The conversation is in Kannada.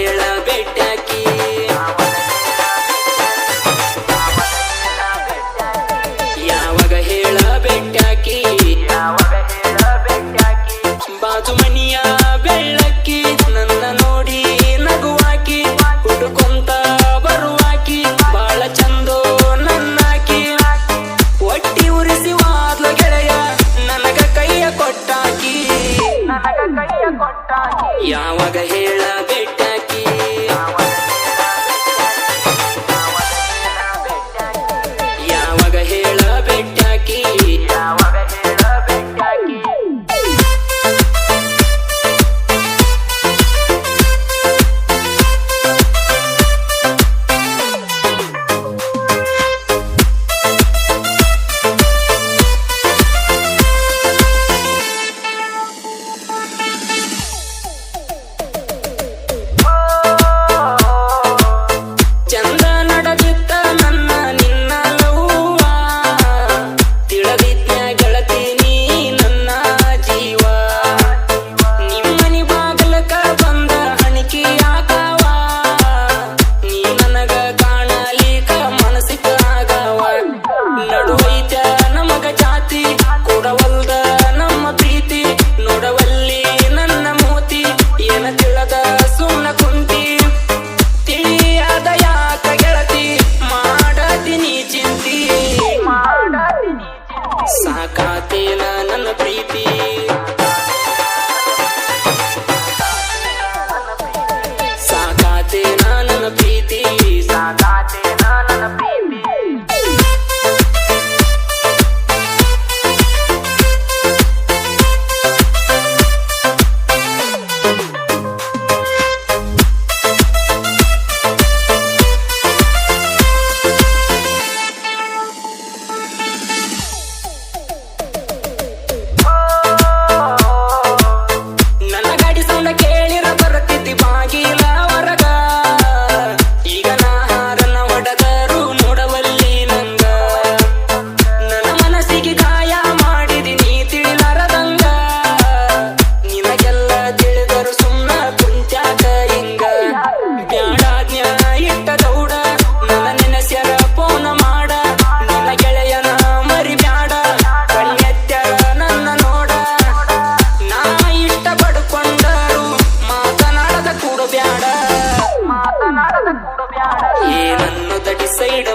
ಹೇಳ ಬೆಟ್ಟಾಕಿ ಯಾವಾಗ ಹೇಳ ಬೆಟ್ಟಾಕಿ ಬಾಜು ಮನಿಯ ಬೆಳ್ಳಕ್ಕಿ ನನ್ನ ನೋಡಿ ನಗುವಾಕಿ ಹುಡುಕೊಂತ ಬರುವಾಕಿ ಬಾಳ ಚಂದೋ ನನ್ನಾಕಿ ಒಟ್ಟಿ ಉರಿಸಿ ವಾದ್ಲ ಗೆಳೆಯ ನನಗ ಕೈಯ ಕೊಟ್ಟಾಕಿ ಯಾವಾಗ ಹೇಳ ಬೆಟ್ಟಾಕಿ ಯಾವಾಗ ಹೇಳ ಬೆಟ್ಟಾಕಿ ಚಂದ ನಡೆದಿತ್ತ ನನ್ನ ನಿನ್ನ ಲವ್ವ ತಿಳಿದಿದ್ನ ಗೆಳತಿ ನೀ ನನ್ನ ಜೀವ ನಿಮ್ಮನಿ ಬಾಗಲಕ ಬಂದ ಹಣಿಕಿ ಆಗಾವ ನೀ ನನಗ ಕಾಣಲಿಕ ಮನಸ್ಸಿಗ ಆಗವ ನಡುವೈತ ನಮಗ ಜಾತಿ ಕೊಡವಲ್ದ ನಮ್ಮ ಪ್ರೀತಿ ನೋಡವಲ್ಲಿ ನನ್ನ ಮೂತಿ ಏನ ತಿಳದ ಸುಮ್ಮನ ಕುಂತಿ ತಿಳಿಯಾದ ಯಾಕ ಗೆಳತಿ ಮಾಡತೀನಿ ಚಿಂತಿ ಸಾಕಾತೇನ ನನ್ನ ಪ್ರೀತಿ ಸಾಕಾತೇನ ನನ್ನ ಪ್ರೀತಿ ನನ್ನ ಗಾಡಿ ಸೌಂಡ ಕೇಳಿರ ಬರತಿದ್ದಿ ಬಾಗಿಲ ಹೊರಗ ಈಗ ನಾ ಹಾರನ ಹೊಡೆದರು ನೋಡವಲ್ಲಿ ನಂಗ ನನ್ನ ಮನಸ್ಸಿಗೆ ಗಾಯ ಮಾಡಿದಿ ನೀ ತಿಳಿಲಾರದಂಗ ನಿನಗೆಲ್ಲ ತಿಳಿದರು ಸುಮ್ಮನ ಕುಂತ್ಯಾಕ ಹಿಂಗ ಬ್ಯಾಡಾಜ್ಞ ಇಟ್ಟ ದೌಡ ನನ್ನ ನೆನೆಸ್ಯಾರ ಫೋನ ಮಾಡ ನನ್ನ ಗೆಳೆಯನ ಮರಿ ಬ್ಯಾಡ ಕಣ್ಣೆತ್ತರ ನನ್ನ ನೋಡ ನಾ ಇಷ್ಟ ಪಡ್ಕೊಂಡರು ಮಾತನಾಡದ ಕೂಡ ಬ್ಯಾಡ ಏನನ್ನು ಡಿಸೈಡ್